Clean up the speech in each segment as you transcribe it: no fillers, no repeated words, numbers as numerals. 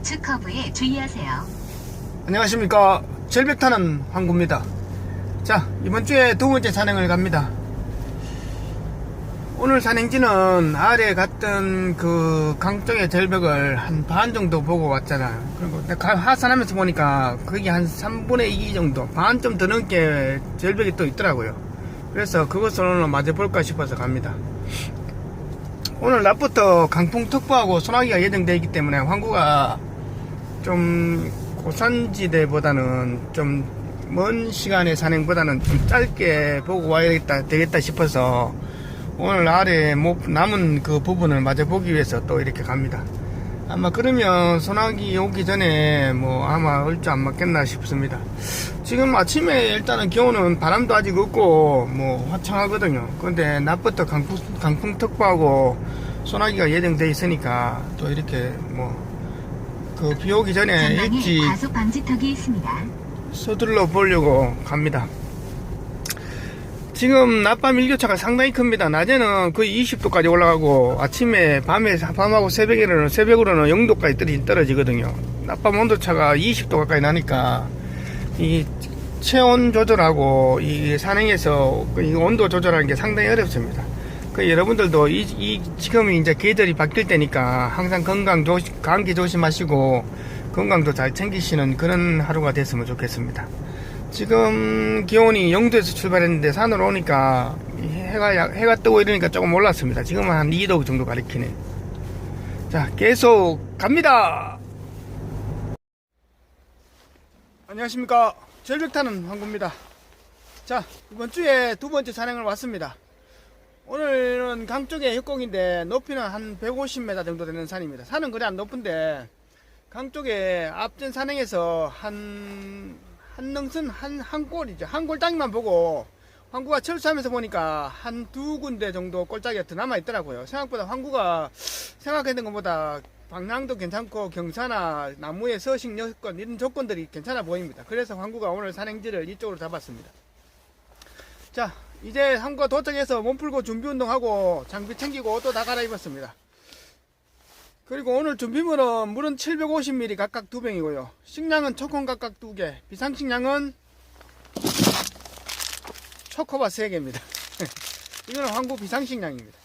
우측 커브에 주의하세요. 안녕하십니까. 절벽 타는 황구입니다. 자, 이번 주에 두 번째 산행을 갑니다. 오늘 산행지는 아래 갔던 그 강 쪽의 절벽을 한 반 정도 보고 왔잖아요. 그리고 하산하면서 보니까 거기 한 3분의 2 정도, 반 좀 더 넘게 절벽이 또 있더라고요. 그래서 그것을 오늘 맞아볼까 싶어서 갑니다. 오늘 낮부터 강풍 특보하고 소나기가 예정되어 있기 때문에 황구가 좀 고산지대보다는 좀 먼 시간의 산행보다는 좀 짧게 보고 와야 되겠다 싶어서 오늘 아래 남은 그 부분을 마저 보기 위해서 또 이렇게 갑니다. 아마 그러면 소나기 오기 전에 아마 얼추 안 맞겠나 싶습니다. 지금 아침에 일단은 기온은 바람도 아직 없고 화창하거든요. 근데 낮부터 강풍 특보하고 소나기가 예정되어 있으니까 또 이렇게 그 비 오기 전에 일찍 과속 방지턱이 있습니다. 서둘러 보려고 갑니다. 지금 낮밤 일교차가 상당히 큽니다. 낮에는 거의 20도까지 올라가고 밤하고 새벽으로는 0도까지 떨어지거든요. 낮밤 온도차가 20도 가까이 나니까 이 체온 조절하고 이 산행에서 이 온도 조절하는 게 상당히 어렵습니다. 여러분들도 지금이 이제 계절이 바뀔 때니까 항상 감기 조심하시고 건강도 잘 챙기시는 그런 하루가 됐으면 좋겠습니다. 지금 기온이 0도에서 출발했는데 산으로 오니까 해가 뜨고 이러니까 조금 올랐습니다. 지금은 한 2도 정도 가리키네. 자, 계속 갑니다. 안녕하십니까. 절벽 타는 황구입니다. 자, 이번 주에 두 번째 산행을 왔습니다. 오늘은 강 쪽의 협곡인데 높이는 한 150m 정도 되는 산입니다. 산은 그래 안 높은데 강 쪽에 앞전 산행에서 한 골이죠. 한 골짜기만 보고 황구가 철수하면서 보니까 한 두 군데 정도 골짜기가 더 남아있더라고요. 생각보다 황구가 생각했던 것보다 방향도 괜찮고 경사나 나무의 서식 여건 이런 조건들이 괜찮아 보입니다. 그래서 황구가 오늘 산행지를 이쪽으로 잡았습니다. 자, 이제 황구가 도착해서 몸 풀고 준비 운동하고 장비 챙기고 옷도 다 갈아입었습니다. 그리고 오늘 준비물은 물은 750ml 각각 2병이고요. 식량은 초콘 각각 2개, 비상식량은 초코바 3개입니다. 이거는 황구 비상식량입니다.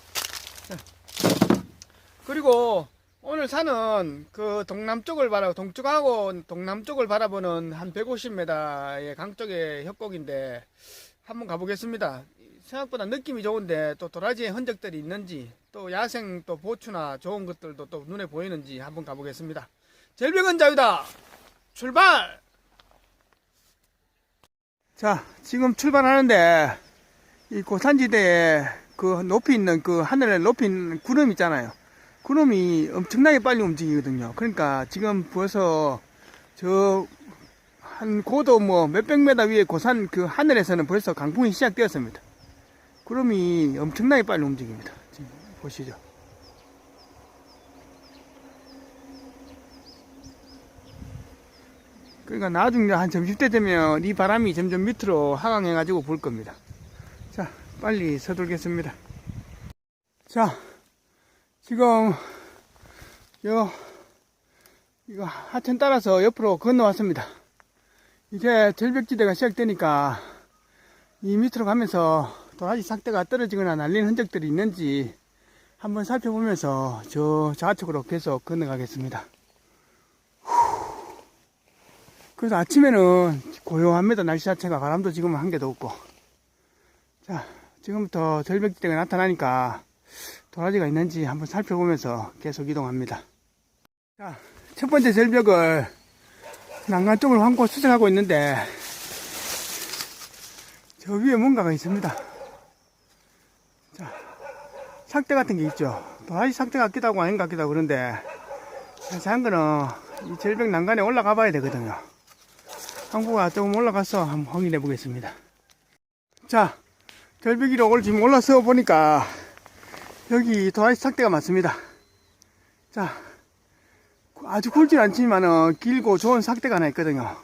그리고 오늘 산은 그 동쪽하고 동남쪽을 바라보는 한 150m의 강 쪽의 협곡인데 한번 가보겠습니다. 생각보다 느낌이 좋은데 또 도라지의 흔적들이 있는지 또 야생 또 보추나 좋은 것들도 또 눈에 보이는지 한번 가보겠습니다. 절벽은 자유다. 출발! 자, 지금 출발하는데 이 고산지대에 그 높이 있는 그 하늘에 높이 있는 구름 있잖아요. 구름이 엄청나게 빨리 움직이거든요. 그러니까 지금 벌써 한 고도 몇백 메다 위에 고산 그 하늘에서는 벌써 강풍이 시작되었습니다. 구름이 엄청나게 빨리 움직입니다. 지금 보시죠. 그러니까 나중에 한 점심때 되면 이 바람이 점점 밑으로 하강해 가지고 불 겁니다. 자, 빨리 서둘겠습니다. 자, 지금 이거 하천 따라서 옆으로 건너왔습니다. 이제 절벽지대가 시작되니까 이 밑으로 가면서 도라지 삭대가 떨어지거나 날린 흔적들이 있는지 한번 살펴보면서 저 좌측으로 계속 건너가겠습니다. 그래서 아침에는 고요합니다. 날씨 자체가 바람도 지금은 한 개도 없고. 자, 지금부터 절벽지대가 나타나니까 도라지가 있는지 한번 살펴보면서 계속 이동합니다. 자, 첫 번째 절벽을 난간 쪽으로 환고 수색하고 있는데 저 위에 뭔가가 있습니다. 자, 삭대 같은 게 있죠. 도라지 삭대 같기도 하고 아닌 것 같기도 하고 그런데 자세한 거는 이 절벽 난간에 올라가 봐야 되거든요. 항구가 조금 올라가서 한번 확인해 보겠습니다. 자, 절벽 위로 지금 올라서 보니까 여기 도라지 삭대가 많습니다. 자, 아주 굵진 않지만은 길고 좋은 삭대가 하나 있거든요.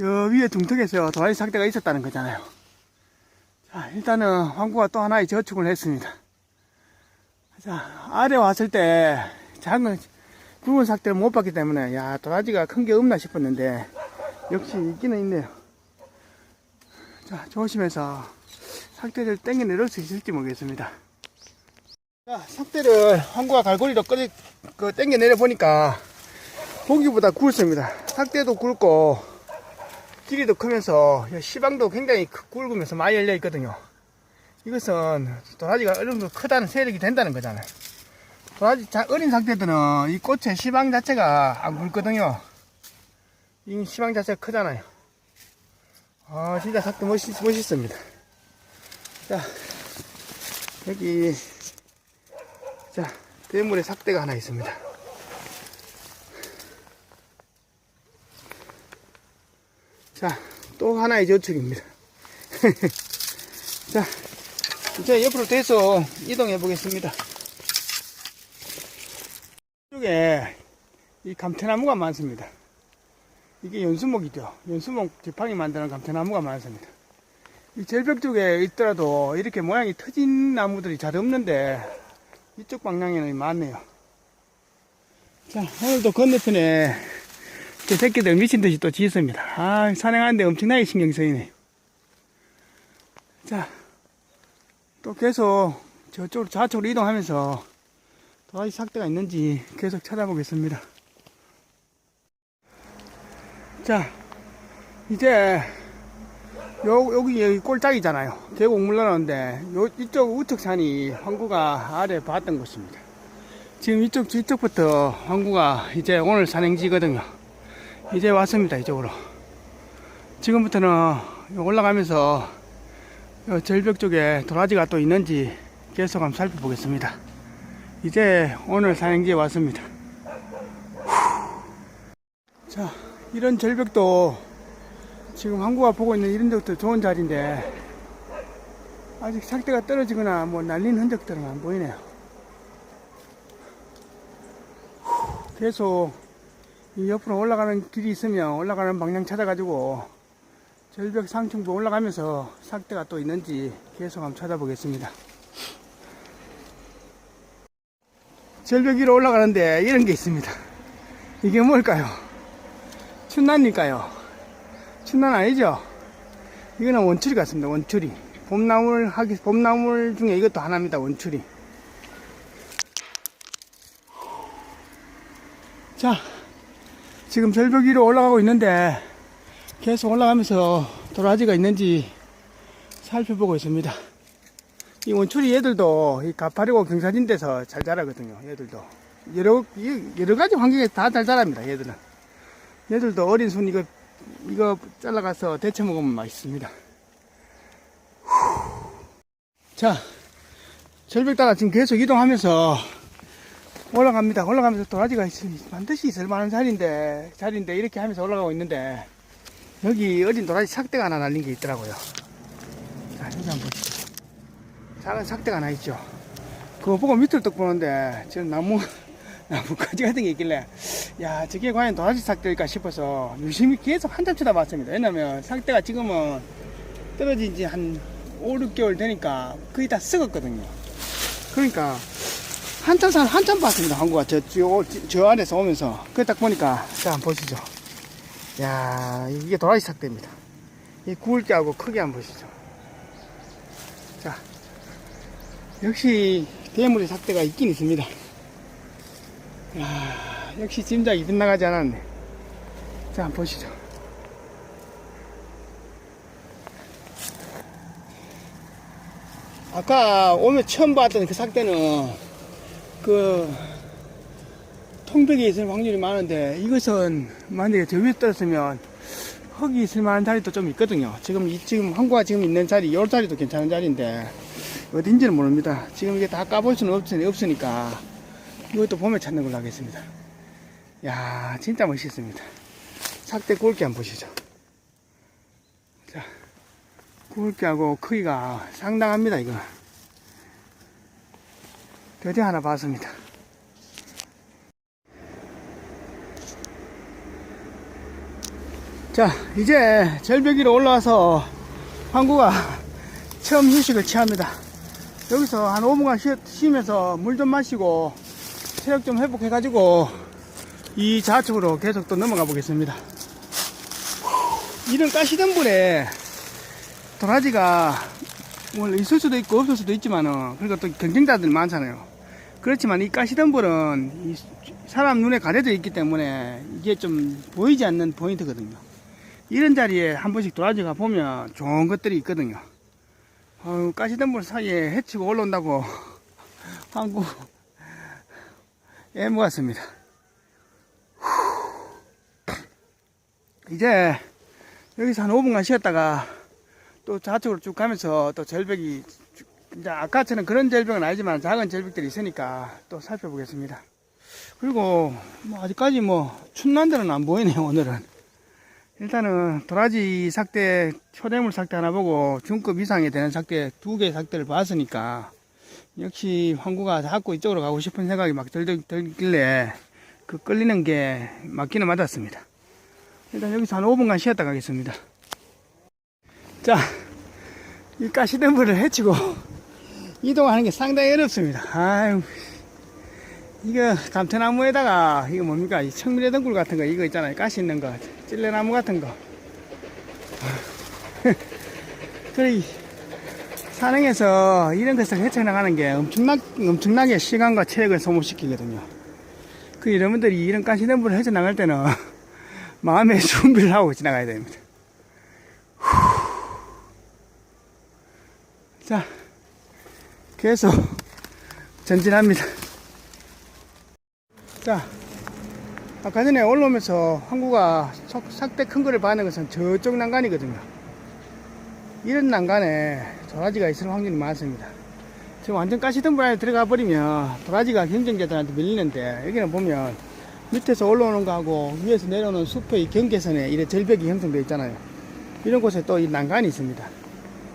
여 위에 둥턱에서 도라지 삭대가 있었다는 거잖아요. 자, 일단은 황구가 또 하나의 저축을 했습니다. 자, 아래 왔을 때 굵은 삭대를 못 봤기 때문에, 야, 도라지가 큰 게 없나 싶었는데, 역시 있기는 있네요. 자, 조심해서 삭대를 땡겨 내릴 수 있을지 모르겠습니다. 자, 삭대를 항구와 갈고리로 땡겨 내려 보니까, 보기보다 굵습니다. 삭대도 굵고, 길이도 크면서, 시방도 굉장히 굵으면서 많이 열려 있거든요. 이것은 도라지가 어느 정도 크다는 세력이 된다는 거잖아요. 도라지 어린 삭대들은 이 꽃의 시방 자체가 안 굵거든요. 이 시방 자체가 크잖아요. 아, 진짜 삭대 멋있습니다. 자, 여기, 자, 대물에 삭대가 하나 있습니다. 자, 또 하나의 저축입니다. 자, 이제 옆으로 대서 이동해 보겠습니다. 이쪽에 이 감태나무가 많습니다. 이게 연수목이죠. 연수목 지팡이 만드는 감태나무가 많습니다. 이 절벽 쪽에 있더라도 이렇게 모양이 터진 나무들이 잘 없는데 이쪽 방향에는 많네요. 자, 오늘도 건너편에 제 새끼들 미친듯이 또 짖습니다. 아, 산행하는데 엄청나게 신경 쓰이네요. 자, 또 계속 저쪽으로 좌측으로 이동하면서 도라지 삭대가 있는지 계속 찾아보겠습니다. 자, 이제 여기 꼴짝이잖아요. 계곡 물러나는데 이쪽 우측 산이 황구가 아래 봤던 곳입니다. 지금 이쪽부터 황구가 이제 오늘 산행지거든요. 이제 왔습니다. 이쪽으로. 지금부터는 올라가면서 절벽 쪽에 도라지가 또 있는지 계속 한번 살펴보겠습니다. 이제 오늘 산행지에 왔습니다. 자, 이런 절벽도 지금 항구가 보고 있는 이런 적도 좋은 자리인데 아직 삭대가 떨어지거나 뭐 날린 흔적들은 안 보이네요. 계속 이 옆으로 올라가는 길이 있으면 올라가는 방향 찾아가지고 절벽 상층부 올라가면서 삭대가 또 있는지 계속 한번 찾아보겠습니다. 절벽 위로 올라가는데 이런 게 있습니다. 이게 뭘까요? 춘난일까요? 춘난 아니죠? 이거는 원추리 같습니다. 원추리. 봄나물 중에 이것도 하나입니다. 원추리. 자, 지금 절벽 위로 올라가고 있는데 계속 올라가면서 도라지가 있는지 살펴보고 있습니다. 이 원추리 얘들도 이 가파르고 경사진 데서 잘 자라거든요. 얘들도 여러 가지 환경에 다 잘 자랍니다. 얘들도 어린 순 이거 잘라가서 데쳐 먹으면 맛있습니다. 자, 절벽 따라 지금 계속 이동하면서 올라갑니다. 올라가면서 도라지가 반드시 있을 만한 자리인데 이렇게 하면서 올라가고 있는데 여기 어린 도라지 삭대가 하나 날린 게 있더라고요. 자, 여기 한번 보시죠. 작은 삭대가 하나 있죠. 그거 보고 밑을 딱 보는데 지금 나무가지 같은 게 있길래 야, 저게 과연 도라지 삭대일까 싶어서 유심히 계속 한참 쳐다봤습니다. 왜냐면 삭대가 지금은 떨어진 지 한 5, 6개월 되니까 거의 다 썩었거든요. 그러니까 한참 봤습니다. 항구가 저 안에서 오면서 그래 딱 보니까 자, 한번 보시죠. 야, 이게 도라지 삭대입니다. 이 굵게 하고 크게 한번 보시죠. 자, 역시 대물의 삭대가 있긴 있습니다. 야, 역시 짐작이 빗나가지 않았네. 자, 한번 보시죠. 아까 오면 처음 봤던 그 삭대는 통벽에 있을 확률이 많은데 이것은 만약에 저 위에 떨어지면 흙이 있을 만한 자리도 좀 있거든요. 지금 항구가 지금 있는 자리, 요 자리도 괜찮은 자리인데 어딘지는 모릅니다. 지금 이게 다 까볼 수는 없으니까 이것도 봄에 찾는 걸로 하겠습니다. 야, 진짜 멋있습니다. 삭대 굵게 한번 보시죠. 자, 굵게 하고 크기가 상당합니다. 이거 드디어 하나 봤습니다. 자, 이제 절벽 위로 올라와서 항구가 처음 휴식을 취합니다. 여기서 한 5분간 쉬면서 물 좀 마시고 체력 좀 회복해가지고 이 좌측으로 계속 또 넘어가 보겠습니다. 이런 가시덤불에 도라지가 원래 있을 수도 있고 없을 수도 있지만은, 그러니까 또 경쟁자들 많잖아요. 그렇지만 이 가시덤불은 이 사람 눈에 가려져 있기 때문에 이게 좀 보이지 않는 포인트거든요. 이런 자리에 한 번씩 도라지가 보면 좋은 것들이 있거든요. 가시덤불 사이에 해치고 올라온다고 한국 애모 같습니다. 이제 여기서 한 5분간 쉬었다가 또 좌측으로 쭉 가면서 또 절벽이, 이제 아까처럼 그런 절벽은 아니지만 작은 절벽들이 있으니까 또 살펴보겠습니다. 그리고 뭐 아직까지 뭐 춘난 데는 안 보이네요. 오늘은 일단은 도라지 삭대, 초대물 삭대 하나 보고 중급 이상이 되는 삭대 2개 삭대를 봤으니까 역시 황구가 자꾸 이쪽으로 가고 싶은 생각이 막 들길래 그 끌리는 게 맞기는 맞았습니다. 일단 여기서 한 5분간 쉬었다 가겠습니다. 자, 이 가시덤불을 헤치고 이동하는 게 상당히 어렵습니다. 아유, 이거 감태나무에다가 이거 뭡니까, 이 청미래 덩굴 같은 거 이거 있잖아요. 가시 있는 거, 찔레나무 같은 거. 그래, 산행에서 이런 것을 헤쳐나가는 게 엄청나게 시간과 체력을 소모시키거든요. 그 여러분들이 이런 가시덤불을 헤쳐나갈 때는 마음의 준비를 하고 지나가야 됩니다. 자, 계속 전진합니다. 자, 아까 전에 올라오면서 항구가 삭대 큰 거를 봤는 것은 저쪽 난간이거든요. 이런 난간에 도라지가 있을 확률이 많습니다. 지금 완전 가시덤불 안에 들어가 버리면 도라지가 경쟁자들한테 밀리는데, 여기는 보면 밑에서 올라오는 거하고 위에서 내려오는 숲의 경계선에 이래 절벽이 형성되어 있잖아요. 이런 곳에 또 이 난간이 있습니다.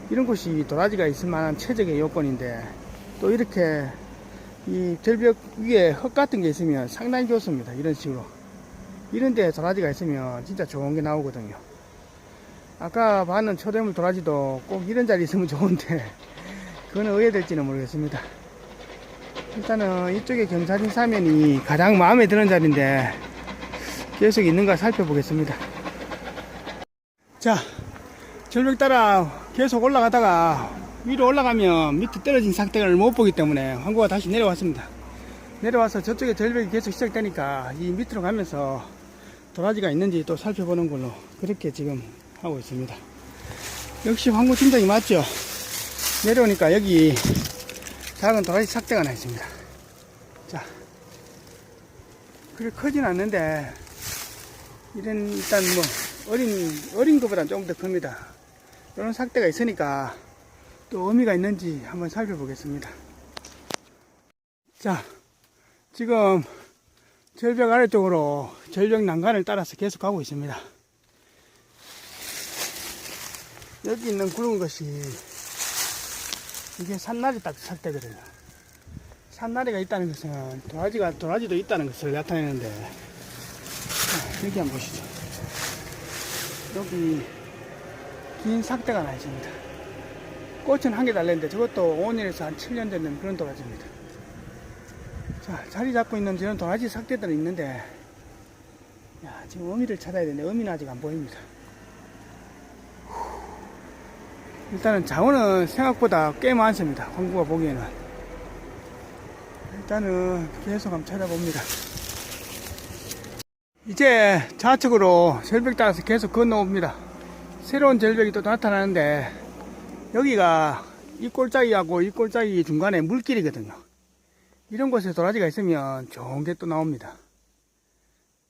이런 곳이 도라지가 있을 만한 최적의 요건인데, 또 이렇게 이 절벽 위에 흙 같은 게 있으면 상당히 좋습니다. 이런 식으로. 이런 데 도라지가 있으면 진짜 좋은 게 나오거든요. 아까 봤는 초대물 도라지도 꼭 이런 자리에 있으면 좋은데 그거는 의외될지는 모르겠습니다. 일단은 이쪽에 경사진 사면이 가장 마음에 드는 자리인데 계속 있는가 살펴보겠습니다. 자, 절벽 따라 계속 올라가다가 위로 올라가면 밑에 떨어진 삭대를 못 보기 때문에 항구가 다시 내려왔습니다. 내려와서 저쪽에 절벽이 계속 시작되니까 이 밑으로 가면서 도라지가 있는지 또 살펴보는 걸로 그렇게 지금 하고 있습니다. 역시 황구 팀장이 맞죠? 내려오니까 여기 작은 도라지 삭대가 나 있습니다. 자, 그렇게 크진 않는데 이런 일단 뭐 어린 것보다 조금 더 큽니다. 이런 삭대가 있으니까 또 의미가 있는지 한번 살펴보겠습니다. 자, 지금 절벽 아래쪽으로 절벽 난간을 따라서 계속 가고 있습니다. 여기 있는 굵은 것이 이게 산나리 딱 삭대거든요. 산나리가 있다는 것은 도라지도 있다는 것을 나타내는데, 자, 여기 한번 보시죠. 여기 긴 삭대가 나 있습니다. 꽃은 한 개 달렸는데 저것도 5년에서 한 7년 되는 그런 도라지입니다. 자, 자리 잡고 있는 저런 도라지 삭대들은 있는데, 야, 지금 어미를 찾아야 되는데 어미는 아직 안 보입니다. 일단은 자원은 생각보다 꽤 많습니다. 황구가 보기에는. 일단은 계속 한번 찾아봅니다. 이제 좌측으로 절벽 따라서 계속 건너옵니다. 새로운 절벽이 또 나타나는데, 여기가 이 골짜기하고 이 골짜기 중간에 물길이거든요. 이런 곳에 도라지가 있으면 좋은 게 또 나옵니다.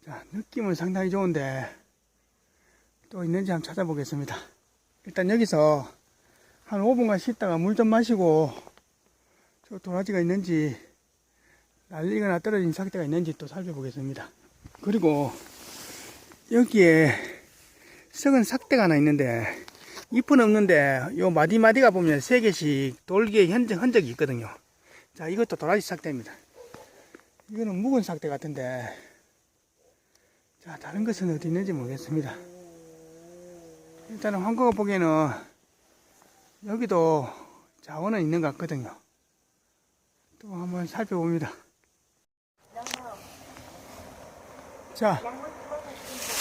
자, 느낌은 상당히 좋은데 또 있는지 한번 찾아보겠습니다. 일단 여기서 한 5분간 쉬다가 물 좀 마시고 저 도라지가 있는지, 날리거나 떨어진 삭대가 있는지 또 살펴보겠습니다. 그리고 여기에 썩은 삭대가 하나 있는데, 잎은 없는데 요 마디마디가 보면 3개씩 돌기의 흔적이 있거든요. 자, 이것도 도라지 삭대입니다. 이거는 묵은 삭대 같은데, 자, 다른 것은 어디 있는지 모르겠습니다. 일단은 황구가 보기에는 여기도 자원은 있는 것 같거든요. 또 한번 살펴봅니다. 자,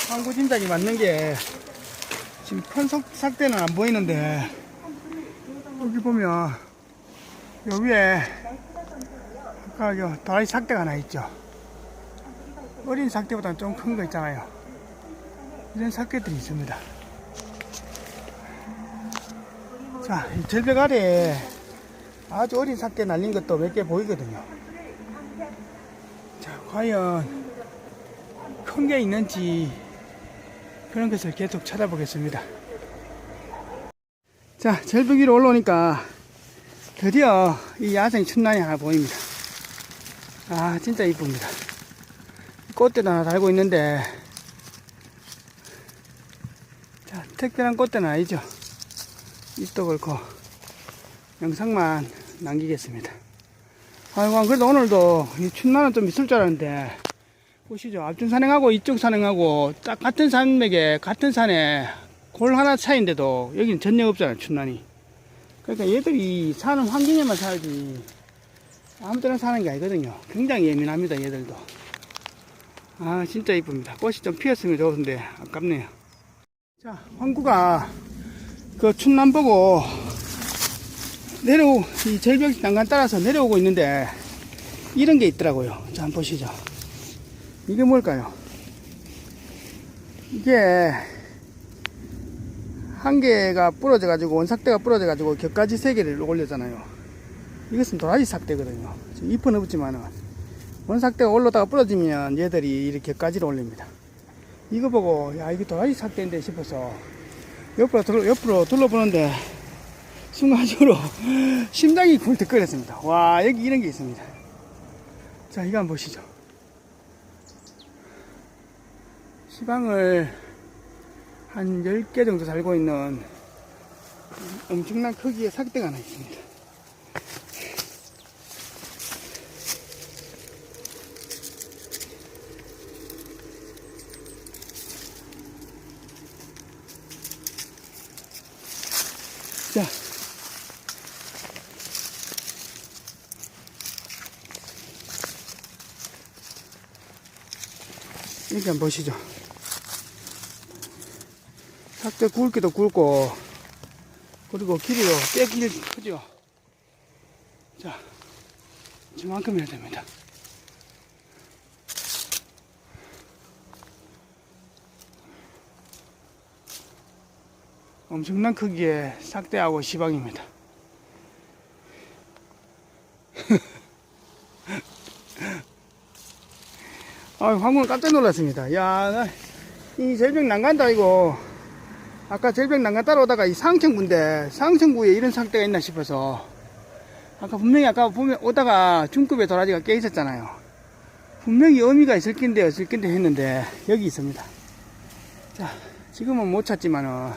항구 짐작이 맞는 게 지금 큰 삭대는 안 보이는데 여기 보면 요 위에 아까 요 도라지 삭대가 하나 있죠. 어린 삭대보다는 좀 큰 거 있잖아요. 이런 삭대들이 있습니다. 자, 이 절벽 아래에 아주 어린 삭대 날린 것도 몇 개 보이거든요. 자, 과연 큰 게 있는지 그런 것을 계속 찾아보겠습니다. 자, 절벽 위로 올라오니까 드디어 이 야생 춘란이 하나 보입니다. 아, 진짜 이쁩니다. 꽃대도 하나 달고 있는데, 자, 특별한 꽃대는 아니죠. 잎도 그렇고 영상만 남기겠습니다. 아이고, 그래도 오늘도 이 춘란은 좀 있을 줄 알았는데, 보시죠. 앞쪽 산행하고 이쪽 산행하고 딱 같은 산맥에 같은 산에 골 하나 차이인데도 여기는 전혀 없잖아요, 춘란이. 그러니까 얘들이 사는 환경에만 살지 아무 데나 사는 게 아니거든요. 굉장히 예민합니다, 얘들도. 아, 진짜 이쁩니다. 꽃이 좀 피었으면 좋은데 아깝네요. 자, 황구가 그 춘란 보고 이 절벽 난간 따라서 내려오고 있는데 이런 게 있더라고요. 자, 한번 보시죠. 이게 뭘까요? 이게 한 개가 부러져 가지고 원삭대가 부러져 가지고 격가지 3개를 올렸잖아요. 이것은 도라지 삭대거든요. 잎은 없지만은 원삭대가 올라다가 부러지면 얘들이 이렇게 격가지를 올립니다. 이거 보고 야, 이게 도라지 삭대인데 싶어서 옆으로 둘러보는데 순간적으로 심장이 굴뚝거렸습니다. 와, 여기 이런 게 있습니다. 자, 이거 한번 보시죠. 시방을 한 10개 정도 달고 있는 엄청난 크기의 삭대가 하나 있습니다. 자, 이렇게 한번 보시죠. 삭대 굵기도 굵고, 그리고 길이도 꽤 크죠. 자, 저만큼이나 됩니다. 엄청난 크기의 삭대하고 시방입니다. 황구는 깜짝 놀랐습니다. 야, 이 절벽 난간다, 이거. 아까 절벽 난간 따라오다가 이 상층구인데, 상층구에 이런 삭대가 있나 싶어서, 분명히 아까 보면 오다가 중급의 도라지가 깨 있었잖아요. 분명히 의미가 있을 낀데 했는데, 여기 있습니다. 자, 지금은 못 찾지만은,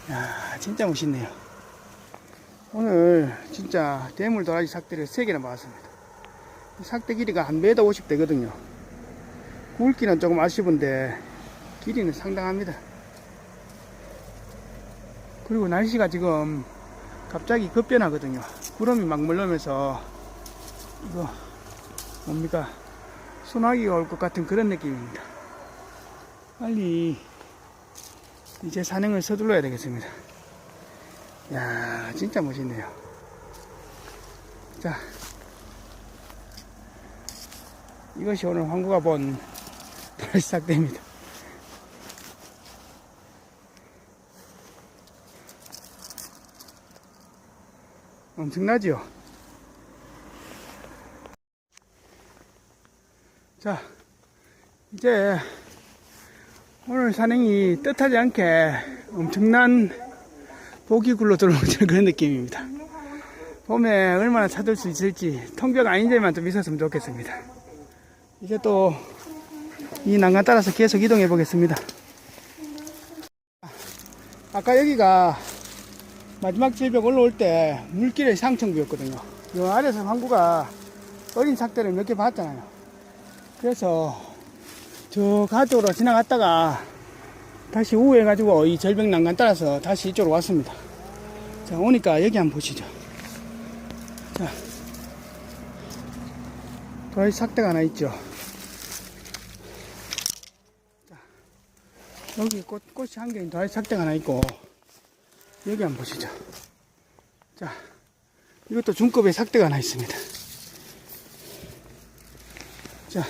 야, 진짜 멋있네요. 오늘 진짜 대물 도라지 삭대를 3개나 봤습니다. 삭대 길이가 한 1m 50 되거든요. 굵기는 조금 아쉬운데 길이는 상당합니다. 그리고 날씨가 지금 갑자기 급변하거든요. 구름이 막 몰려오면서 이거 뭡니까, 소나기가 올 것 같은 그런 느낌입니다. 빨리 이제 산행을 서둘러야 되겠습니다. 야, 진짜 멋있네요. 자, 이것이 오늘 황구가 본 도라지 삭대입니다. 엄청나죠? 자, 이제 오늘 산행이 뜻하지 않게 엄청난 복이 굴러 들어오는 그런 느낌입니다. 봄에 얼마나 찾을 수 있을지 통뼈가 아닌 데만 좀 있었으면 좋겠습니다. 이제 또 이 난간 따라서 계속 이동해 보겠습니다. 아까 여기가 마지막 절벽 올라올 때 물길의 상층부였거든요. 이 아래에서 황구가 어린 삭대를 몇 개 봤잖아요. 그래서 저 가쪽으로 지나갔다가 다시 우회해가지고 이 절벽 난간 따라서 다시 이쪽으로 왔습니다. 자, 오니까 여기 한번 보시죠. 자, 도라지 삭대가 하나 있죠. 여기 꽃이 한 개, 도라지 삭대가 하나 있고, 여기 한번 보시죠. 자, 이것도 중급의 삭대가 하나 있습니다. 자,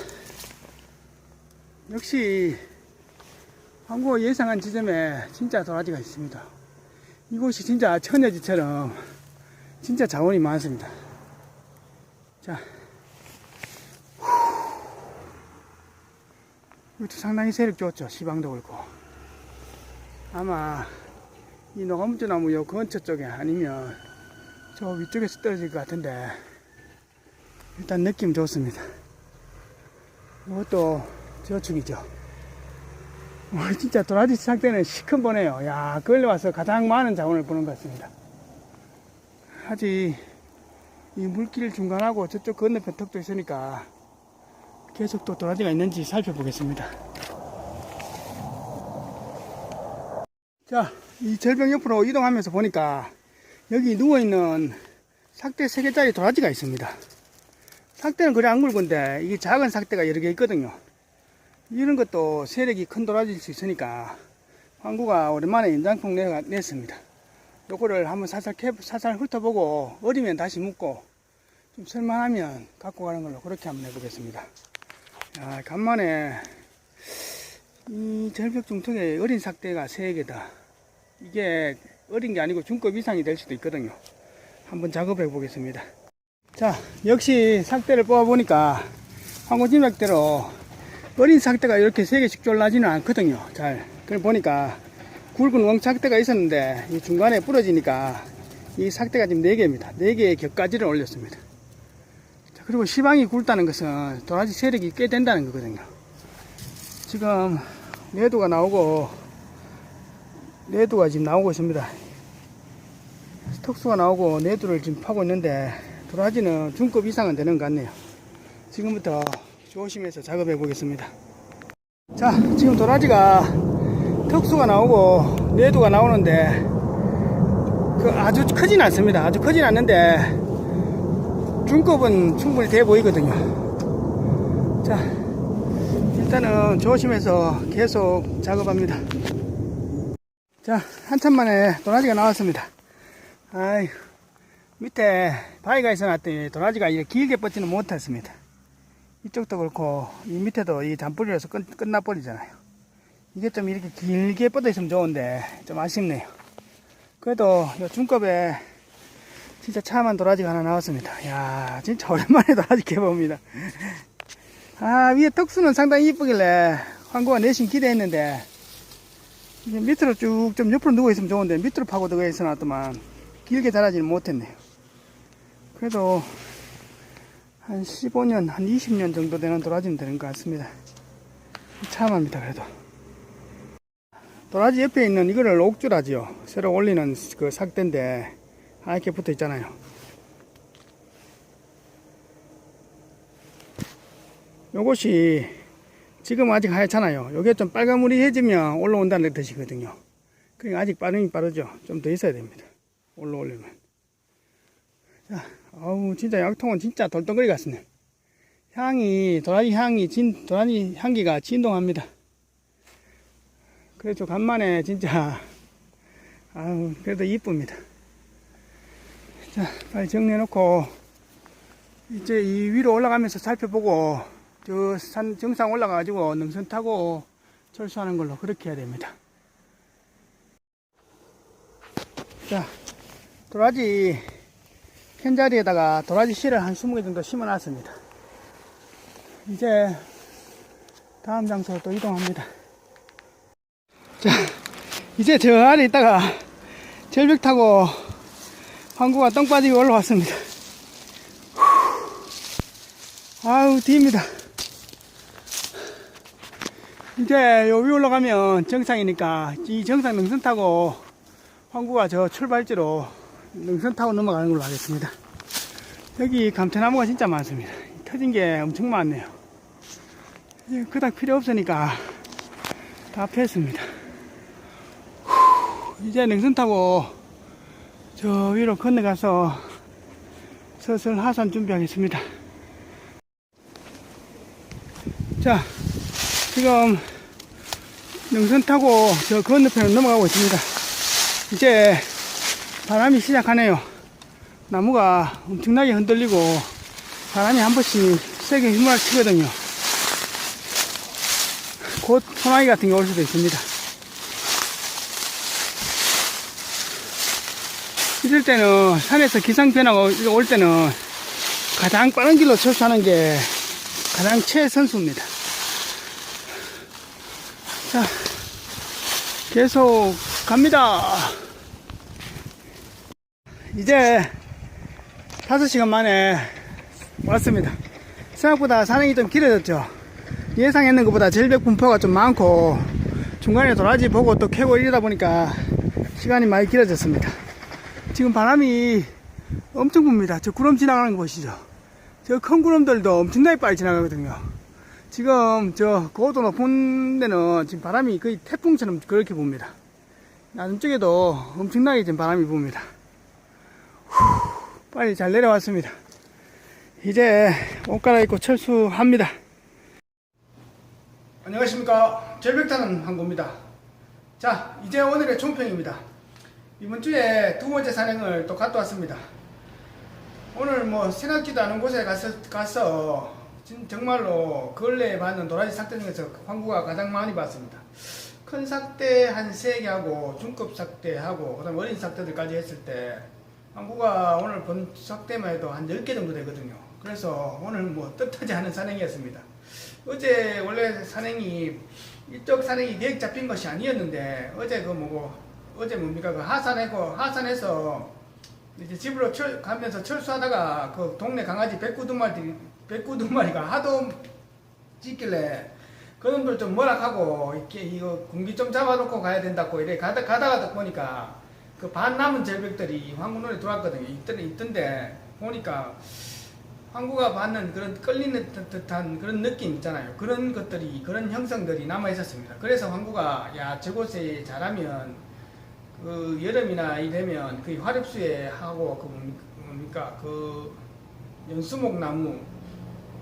역시 황구가 예상한 지점에 진짜 도라지가 있습니다. 이곳이 진짜 천여지처럼 진짜 자원이 많습니다. 자, 이것도 상당히 세력 좋죠. 시방도 그렇고. 아마 이 노가무주나무 요 근처 쪽에 아니면 저 위쪽에서 떨어질 것 같은데, 일단 느낌 좋습니다. 이것도 저축이죠. 진짜 도라지 시작되는 시큰 보네요. 야, 그걸로 와서 가장 많은 자원을 보는 것 같습니다. 아직 이 물길 중간하고 저쪽 건너편 턱도 있으니까 계속 또 도라지가 있는지 살펴보겠습니다. 자, 이 절벽 옆으로 이동하면서 보니까 여기 누워있는 삭대 3개짜리 도라지가 있습니다. 삭대는 그래 안 굵은데 이게 작은 삭대가 여러 개 있거든요. 이런 것도 세력이 큰 도라지일 수 있으니까 황구가 오랜만에 연장통 냈습니다. 요거를 한번 살살 훑어보고 어리면 다시 묶고 좀 쓸만하면 갖고 가는 걸로 그렇게 한번 해보겠습니다. 야, 간만에 이 절벽 중턱에 어린 삭대가 3개다. 이게 어린 게 아니고 중급 이상이 될 수도 있거든요. 한번 작업해 보겠습니다. 자, 역시 삭대를 뽑아 보니까 황구진맥대로 어린 삭대가 이렇게 3개씩 졸라지는 않거든요. 잘. 그래 보니까 굵은 왕삭대가 있었는데 이 중간에 부러지니까 이 삭대가 지금 4개입니다. 4개의 격가지를 올렸습니다. 자, 그리고 시방이 굵다는 것은 도라지 세력이 꽤 된다는 거거든요. 지금 내두가 나오고, 내두가 지금 나오고 있습니다. 턱수가 나오고 내두를 지금 파고 있는데 도라지는 중급 이상은 되는 것 같네요. 지금부터 조심해서 작업해 보겠습니다. 자, 지금 도라지가 턱수가 나오고 내두가 나오는데 아주 크진 않습니다. 아주 크진 않는데 중급은 충분히 돼 보이거든요. 자, 일단은 조심해서 계속 작업합니다. 자, 한참 만에 도라지가 나왔습니다. 아이, 밑에 바위가 있어 놨더니 도라지가 이렇게 길게 뻗지는 못했습니다. 이쪽도 그렇고 이 밑에도 이 잔뿌리라서 끝나버리잖아요. 이게 좀 이렇게 길게 뻗어 있으면 좋은데 좀 아쉽네요. 그래도 이 중급에 진짜 참한 도라지가 하나 나왔습니다. 이야, 진짜 오랜만에 도라지 캐봅니다. 아, 위에 턱수는 상당히 이쁘길래 황구가 내심 기대했는데 이제 밑으로 쭉 좀 옆으로 누워 있으면 좋은데 밑으로 파고 들어가 있어 놨더만 길게 자라지는 못했네요. 그래도 한 15년, 한 20년 정도 되는 도라지는 되는 것 같습니다. 참합니다, 그래도. 도라지 옆에 있는 이거를 옥주라지요. 새로 올리는 그 삭대인데 하얗게 붙어 있잖아요. 요것이 지금 아직 하얗잖아요. 요게 좀 빨간무리해지면 올라온다는 뜻이거든요. 그러니까 아직 빠르긴 빠르죠. 좀 더 있어야 됩니다. 올라오려면. 자, 어우, 진짜 약통은 진짜 돌덩어리 같습니다. 향이, 도라지 향이, 도라지 향기가 진동합니다. 그래서 간만에 진짜, 아우, 그래도 이쁩니다. 자, 빨리 정리해놓고, 이제 이 위로 올라가면서 살펴보고, 저 산 정상 올라가가지고 능선 타고 철수하는 걸로 그렇게 해야 됩니다. 자, 도라지 캔 자리에다가 도라지 씨를 한 20개 정도 심어 놨습니다. 이제 다음 장소로 또 이동합니다. 자, 이제 저 아래 있다가 절벽 타고 황구가 똥 빠지게 올라왔습니다. 아우, 뒤입니다. 이제 요 위 올라가면 정상이니까 이 정상 능선 타고 황구가 저 출발지로 능선 타고 넘어가는 걸로 하겠습니다. 여기 감태나무가 진짜 많습니다. 터진 게 엄청 많네요. 그닥 필요 없으니까 다 폈습니다. 이제 능선 타고 저 위로 건너가서 슬슬 하산 준비하겠습니다. 자, 지금 능선 타고 저 건너편으로 넘어가고 있습니다. 이제 바람이 시작하네요. 나무가 엄청나게 흔들리고 바람이 한 번씩 세게 휘몰아 치거든요. 곧 소나기 같은 게 올 수도 있습니다. 이럴 때는 산에서 기상 변화가 올 때는 가장 빠른 길로 철수하는 게 가장 최선수입니다. 자, 계속 갑니다. 이제 5시간 만에 왔습니다. 생각보다 산행이 좀 길어졌죠. 예상했는 것보다 절벽 분포가 좀 많고 중간에 도라지 보고 또 캐고 이러다 보니까 시간이 많이 길어졌습니다. 지금 바람이 엄청 붑니다. 저 구름 지나가는 거 보시죠. 저 큰 구름들도 엄청나게 빨리 지나가거든요. 지금 저 고도 높은 데는 지금 바람이 거의 태풍처럼 그렇게 붑니다. 남쪽에도 엄청나게 지금 바람이 붑니다. 빨리 잘 내려왔습니다. 이제 옷 갈아입고 철수합니다. 안녕하십니까. 절벽타는 항구입니다. 자, 이제 오늘의 총평입니다. 이번 주에 두 번째 산행을 또 갔다 왔습니다. 오늘 뭐 생각지도 않은 곳에 가서 정말로 근래에 봤는 도라지 삭대 중에서 황구가 가장 많이 봤습니다. 큰 삭대 한 3개 하고 중급 삭대 하고 그 다음 어린 삭대들까지 했을 때 황구가 오늘 본 삭대만 해도 한 10개 정도 되거든요. 그래서 오늘 뭐 뜻하지 않은 산행이었습니다. 어제 원래 산행이 이쪽 산행이 계획 잡힌 것이 아니었는데 어제 어제 뭡니까 그 하산해서 이제 집으로 가면서 철수하다가 그 동네 강아지 109마리가 하도 짖길래 그놈들 좀 뭐락하고 이렇게 이거 공기 좀 잡아놓고 가야 된다고 이래 가다가 보니까 그 반 남은 절벽들이 황구 눈에 들어왔거든요. 있던데 보니까 황구가 받는 그런 끌리는 듯한 그런 느낌 있잖아요. 그런 것들이 그런 형성들이 남아 있었습니다. 그래서 황구가 야 저곳에 잘하면 그 여름이나 이되면 그 화렵수에 하고 그 연수목 나무,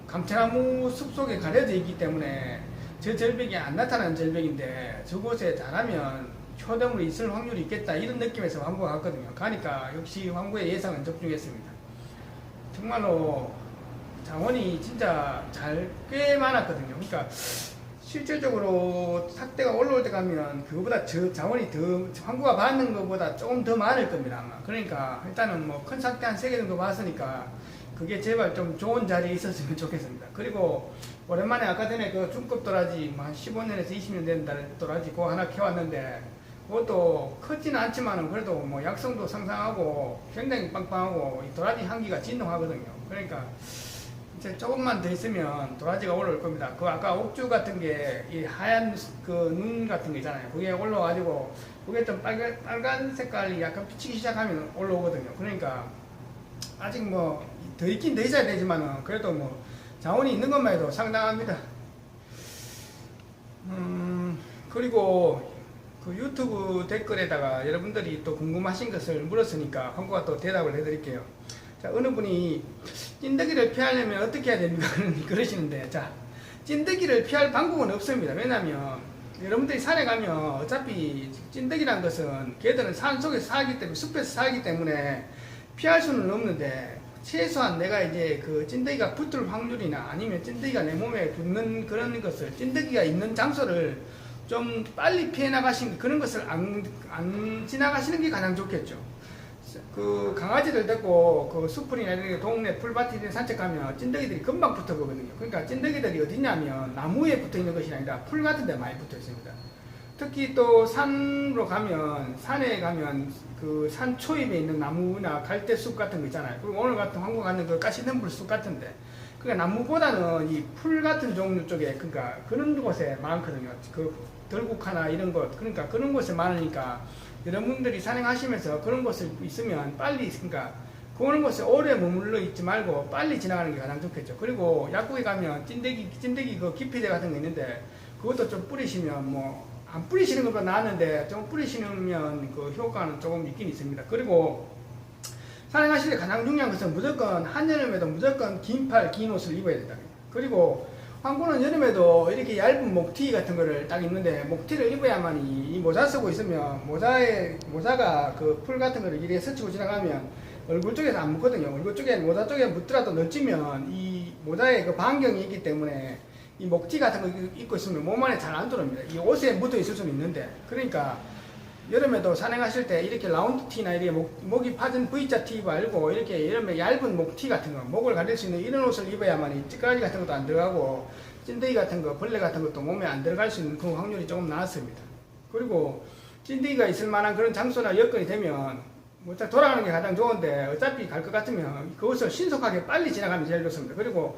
감채나무 숲속에 가려져 있기 때문에 저 절벽이 안 나타나는 절벽인데 저곳에 잘하면 초대물이 있을 확률이 있겠다 이런 느낌에서 황구가 갔거든요. 가니까 역시 황구의 예상은 적중했습니다. 정말로 자원이 진짜 꽤 많았거든요. 그러니까 실질적으로 삭대가 올라올 때 가면 그거보다 자원이 황구가 받는 것보다 조금 더 많을 겁니다 아마. 그러니까 일단은 뭐 큰 삭대 한 3개 정도 봤으니까 그게 제발 좀 좋은 자리에 있었으면 좋겠습니다. 그리고 오랜만에 아까 전에 그 중급 도라지 한 15년에서 20년 된 도라지 그거 하나 키웠는데 그것도 크지는 않지만은 그래도 뭐 약성도 상상하고 굉장히 빵빵하고 이 도라지 향기가 진동하거든요. 그러니까 이제 조금만 더 있으면 도라지가 올라올 겁니다. 그 아까 옥주 같은 게 이 하얀 그 눈 같은 거 있잖아요. 그게 올라와가지고 그게 좀 빨간 색깔이 약간 비치기 시작하면 올라오거든요. 그러니까 아직 뭐 더 있긴 더 있어야 되지만은 그래도 뭐 자원이 있는 것만 해도 상당합니다. 그리고 그 유튜브 댓글에다가 여러분들이 또 궁금하신 것을 물었으니까 황구가 또 대답을 해드릴게요. 자, 어느 분이 찐득이를 피하려면 어떻게 해야 됩니까? 그러시는데, 자, 찐득이를 피할 방법은 없습니다. 왜냐면 여러분들이 산에 가면 어차피 찐득이라는 것은 걔들은 산 속에서 살기 때문에 숲에서 살기 때문에 피할 수는 없는데 최소한 내가 이제 그 찐득이가 붙을 확률이나 아니면 찐득이가 내 몸에 붙는 그런 것을 찐득이가 있는 장소를 좀 빨리 피해 나가시는 그런 것을 안 지나가시는 게 가장 좋겠죠. 그 강아지들 데리고 그 숲풀이나 이런 동네 풀밭에 산책하면 찐득이들이 금방 붙어거든요. 그러니까 찐득이들이 어디냐면 나무에 붙어 있는 것이 아니라 풀 같은 데 많이 붙어 있습니다. 특히 또 산으로 가면 산에 가면 그 산 초입에 있는 나무나 갈대숲 같은 거 있잖아요. 그리고 오늘 같은 황구 가는 그 가시덤불 숲 같은데 그러니까 나무보다는 이 풀 같은 종류 쪽에 그러니까 그런 곳에 많거든요. 그 들국화나 이런 것 그러니까 그런 곳에 많으니까 여러분들이 산행하시면서 그런 곳에 있으면 빨리 그러니까 그런 곳에 오래 머물러 있지 말고 빨리 지나가는 게 가장 좋겠죠. 그리고 약국에 가면 찐득이 그 기피제 같은 거 있는데 그것도 좀 뿌리시면 뭐 안 뿌리시는 것보다 나았는데 좀 뿌리시면 그 효과는 조금 있긴 있습니다. 그리고 산행하실 때 가장 중요한 것은 무조건 한여름에도 무조건 긴 팔, 긴 옷을 입어야 된다. 그리고 황구는 여름에도 이렇게 얇은 목티 같은 거를 딱 입는데, 목티를 입어야만 이 모자 쓰고 있으면 모자가 그 풀 같은 거를 이렇게 스치고 지나가면 얼굴 쪽에서 안 묻거든요. 얼굴 쪽에 모자 쪽에 묻더라도 넣지면 이 모자에 그 반경이 있기 때문에 이 목티 같은 거 입고 있으면 몸 안에 잘 안 들어옵니다. 이 옷에 묻어 있을 수는 있는데, 그러니까 여름에도 산행하실 때 이렇게 라운드 티나 이렇게 목이 파진 V자 티 말고 이렇게 여름에 얇은 목티 같은 거, 목을 가릴 수 있는 이런 옷을 입어야만 이 찌까기 같은 것도 안 들어가고 찐득이 같은 거, 벌레 같은 것도 몸에 안 들어갈 수 있는 그 확률이 조금 나았습니다. 그리고 찐득이가 있을 만한 그런 장소나 여건이 되면 뭐 돌아가는 게 가장 좋은데, 어차피 갈 것 같으면 그것을 신속하게 빨리 지나가면 제일 좋습니다. 그리고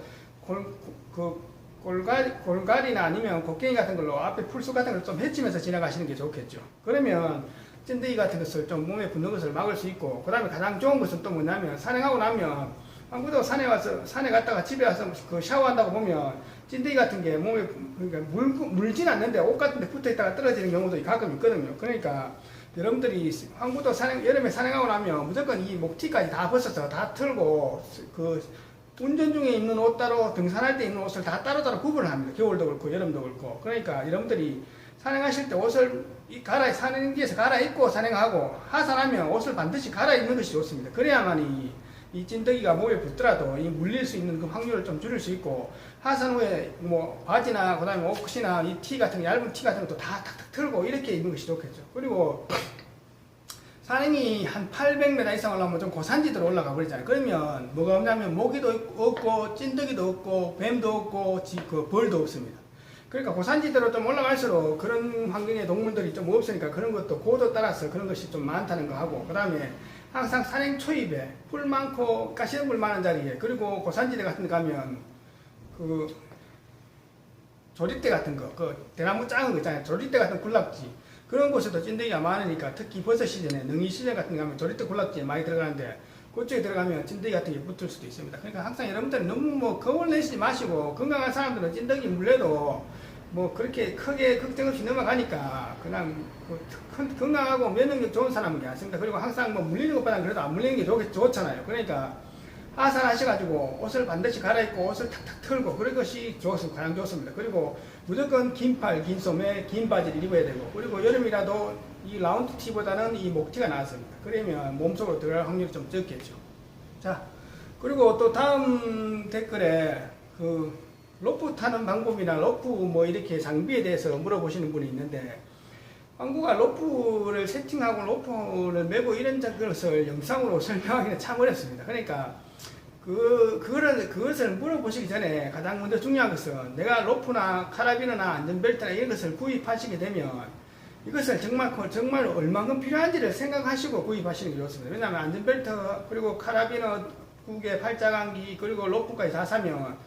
골갈이나 아니면 곡괭이 같은 걸로 앞에 풀숲 같은 걸 좀 헤치면서 지나가시는 게 좋겠죠. 그러면 찐득이 같은 것을 좀 몸에 붙는 것을 막을 수 있고, 그 다음에 가장 좋은 것은 또 뭐냐면, 산행하고 나면 한국도 산에 갔다가 집에 와서 그 샤워한다고 보면 찐득이 같은 게 몸에 그러니까 물진 않는데 옷 같은 데 붙어 있다가 떨어지는 경우도 가끔 있거든요. 그러니까 여러분들이 황구도 여름에 산행하고 나면 무조건 이 목티까지 다 벗어서 다 털고, 그 운전 중에 입는 옷 따로, 등산할 때 입는 옷을 다 따로따로 구분을 합니다. 겨울도 그렇고 여름도 그렇고. 그러니까 여러분들이 산행하실 때 옷을 산행지에서 갈아입고 산행하고, 하산하면 옷을 반드시 갈아입는 것이 좋습니다. 그래야만 이 찐득이가 몸에 붙더라도 이 물릴 수 있는 그 확률을 좀 줄일 수 있고, 하산 후에 뭐 바지나 그다음에 옷이나 이 티 같은 얇은 티 같은 것도 다 탁탁 털고 이렇게 입는 것이 좋겠죠. 그리고 산행이 한 800m 이상 올라오면 좀 고산지대로 올라가 버리잖아요. 그러면 뭐가 없냐면 모기도 없고 찐득이도 없고 뱀도 없고 벌도 없습니다. 그러니까 고산지대로 좀 올라갈수록 그런 환경의 동물들이 좀 없으니까 그런 것도 고도 따라서 그런 것이 좀 많다는 거 하고, 그 다음에 항상 산행 초입에 풀 많고 가시덤불 많은 자리에, 그리고 고산지대 같은 데 가면 그 조리대 같은 거, 그 대나무 작은 거 있잖아요. 조리대 같은 군락지, 그런 곳에도 찐득이가 많으니까, 특히 버섯 시즌에 능이 시즌 같은 데 가면 조리대 군락지에 많이 들어가는데, 그쪽에 들어가면 찐득이 같은 게 붙을 수도 있습니다. 그러니까 항상 여러분들은 너무 뭐 겁을 내시지 마시고, 건강한 사람들은 찐득이 물려도 뭐 그렇게 크게 걱정 없이 넘어가니까 그냥 건강하고 면역력 좋은 사람은 괜찮습니다. 그리고 항상 뭐 물리는 것보다는 그래도 안 물리는 게 좋잖아요. 그러니까 하산하셔가지고 옷을 반드시 갈아입고 옷을 탁탁 털고 그런 것이 가장 좋습니다. 그리고 무조건 긴 팔, 긴 소매, 긴 바지를 입어야 되고, 그리고 여름이라도 이 라운드 티보다는 이 목티가 나았습니다. 그러면 몸속으로 들어갈 확률이 좀 적겠죠. 자, 그리고 또 다음 댓글에 그 로프 타는 방법이나 로프 뭐 이렇게 장비에 대해서 물어보시는 분이 있는데, 황구가 로프를 세팅하고 로프를 메고 이런 것을 영상으로 설명하기는 참 어렵습니다. 그러니까 그것을 물어보시기 전에 가장 먼저 중요한 것은, 내가 로프나 카라비너나 안전벨트나 이런 것을 구입하시게 되면 이것을 정말 얼마큼 필요한지를 생각하시고 구입하시는 게 좋습니다. 왜냐하면 안전벨트, 그리고 카라비너, 구개, 팔자강기, 그리고 로프까지 다 사면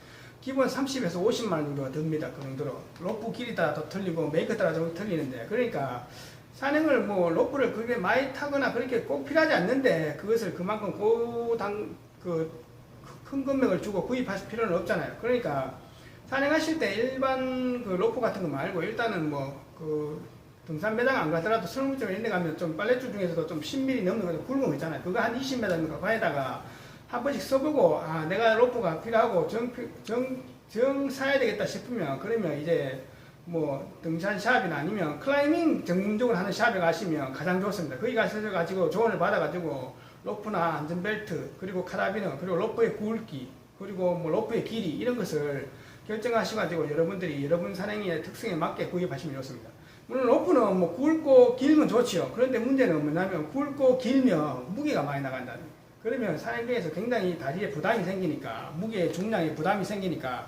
기본 30에서 50만 원 정도가 듭니다. 그 정도로. 로프 길이 따라 더 틀리고 메이커 따라 좀 틀리는데, 그러니까 산행을 뭐 로프를 그렇게 많이 타거나 그렇게 꼭 필요하지 않는데, 그것을 그만큼 큰 금액을 주고 구입하실 필요는 없잖아요. 그러니까 산행하실 때 일반 그 로프 같은 거 말고, 일단은 등산 매장 안 가더라도 설문점 이런 데 가면 좀 빨래줄 중에서도 좀 10mm 넘는 거 굵은 거 있잖아요. 그거 한 20m 정도 가에다가 한 번씩 써보고, 내가 로프가 필요하고 정 사야 되겠다 싶으면, 그러면 이제 뭐 등산 샵이나 아니면 클라이밍 전문적으로 하는 샵에 가시면 가장 좋습니다. 거기 가셔가지고 조언을 받아가지고 로프나 안전벨트, 그리고 카라비너, 그리고 로프의 굵기, 그리고 뭐 로프의 길이, 이런 것을 결정하셔가지고 여러분들이 여러분 산행의 특성에 맞게 구입하시면 좋습니다. 물론 로프는 뭐 굵고 길면 좋지요. 그런데 문제는 뭐냐면 굵고 길면 무게가 많이 나간다는 거예요. 그러면 산행 중에서 굉장히 다리에 부담이 생기니까, 무게 중량에 부담이 생기니까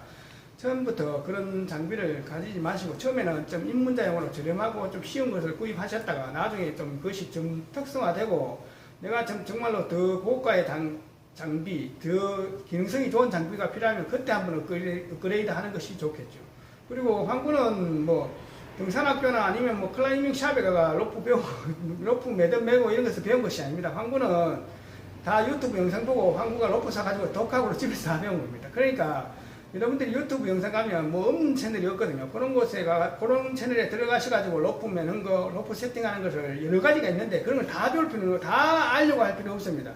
처음부터 그런 장비를 가지지 마시고, 처음에는 좀 입문자용으로 저렴하고 좀 쉬운 것을 구입하셨다가 나중에 좀 그것이 좀 특성화되고 내가 정말로 더 고가의 장비, 더 기능성이 좋은 장비가 필요하면 그때 한번 업그레이드 하는 것이 좋겠죠. 그리고 황구는 뭐 등산학교나 아니면 뭐 클라이밍 샵에 가가 로프 매듭 메고 이런 것을 배운 것이 아닙니다. 황구는 다 유튜브 영상 보고 황구가 로프 사가지고 독학으로 집에서 다 배운 겁니다. 그러니까 여러분들이 유튜브 영상 가면 뭐 없는 채널이 없거든요. 그런 채널에 들어가셔가지고 로프 매는 거, 로프 세팅하는 것을 여러 가지가 있는데, 그런 걸 다 배울 필요는, 다 알려고 할 필요 없습니다.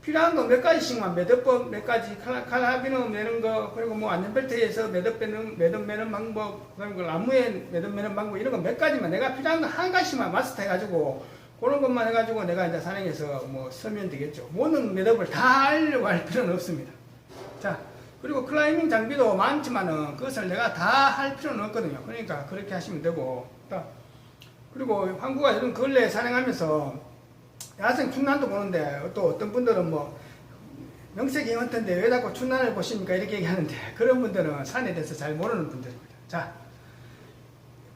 필요한 거 몇 가지씩만 매듭법 몇 가지 칼라비너 매는 거 그리고 뭐 안전벨트에서 매듭 매는 방법 그리고 나무에 매듭 매는 방법 이런 거 몇 가지만 내가 필요한 거 한 가지씩만 마스터 해가지고 그런 것만 해가지고 내가 이제 산행에서 뭐 서면 되겠죠. 모든 매듭을 다 알려고 할 필요는 없습니다. 자 그리고 클라이밍 장비도 많지만은 그것을 내가 다 할 필요는 없거든요. 그러니까 그렇게 하시면 되고 그리고 한국가 이런 근래 산행하면서 야생 춘난도 보는데 또 어떤 분들은 뭐 명색이 어떤데 왜 자꾸 춘난을 보십니까 이렇게 얘기하는데 그런 분들은 산에 대해서 잘 모르는 분들입니다. 자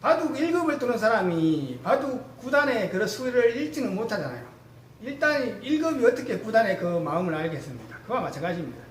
바둑 1급을 두는 사람이 바둑 9단의 그 수를 읽지는 못하잖아요. 일단 1급이 어떻게 9단의 그 마음을 알겠습니까? 그와 마찬가지입니다.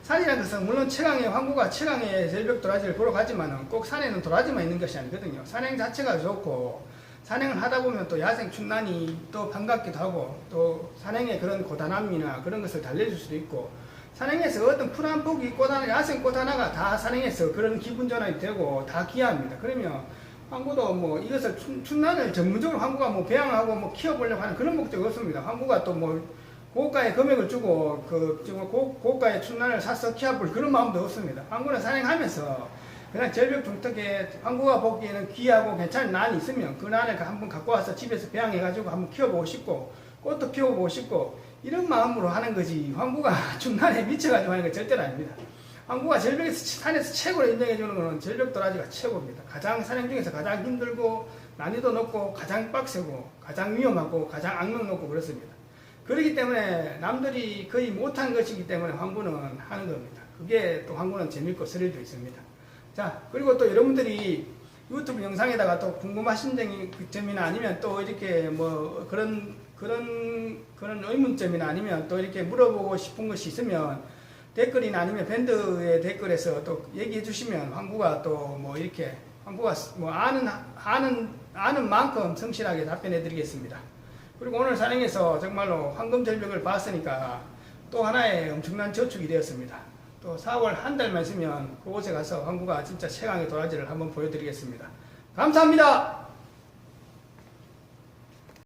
산이라는 것은 물론 최강의 황구가 최강의 절벽 도라지를 보러 가지만 꼭 산에는 도라지만 있는 것이 아니거든요. 산행 자체가 좋고 산행을 하다 보면 또 야생 춘난이 또 반갑기도 하고 또 산행의 그런 고단함이나 그런 것을 달래줄 수도 있고 산행에서 어떤 풀 한 폭이 야생 꽃 하나가 다 산행에서 그런 기분 전환이 되고 다 귀합니다. 그러면 황구도 뭐 이것을 춘난을 전문적으로 황구가 뭐 배양하고 뭐 키워보려고 하는 그런 목적이 없습니다. 황구가 또 뭐 고가의 금액을 주고 고가의 춘난을 사서 키워볼 그런 마음도 없습니다. 황구는 산행하면서 그냥 절벽 중턱에 황구가 보기에는 귀하고 괜찮은 난이 있으면 그 난을 한번 갖고 와서 집에서 배양해가지고 한번 키워보고 싶고 꽃도 피워보고 싶고 이런 마음으로 하는 거지 황구가 춘난에 미쳐가지고 하는 건 절대로 아닙니다. 황구가 절벽에서 산에서 최고로 인정해주는 것은 절벽 도라지가 최고입니다. 가장 산행 중에서 가장 힘들고 난이도 높고 가장 빡세고 가장 위험하고 가장 악명 높고 그렇습니다. 그렇기 때문에 남들이 거의 못한 것이기 때문에 황구는 하는 겁니다. 그게 또 황구는 재밌고 스릴도 있습니다. 자 그리고 또 여러분들이 유튜브 영상에다가 또 궁금하신 점이나 아니면 또 이렇게 뭐 그런 의문점이나 아니면 또 이렇게 물어보고 싶은 것이 있으면 댓글이나 아니면 밴드의 댓글에서 또 얘기해 주시면 황구가 또 뭐 이렇게 황구가 뭐 아는 만큼 성실하게 답변해 드리겠습니다. 그리고 오늘 산행에서 정말로 황금절벽을 봤으니까 또 하나의 엄청난 저축이 되었습니다. 또 4월 한 달만 있으면 그곳에 가서 황구가 진짜 최강의 도라지를 한번 보여드리겠습니다. 감사합니다.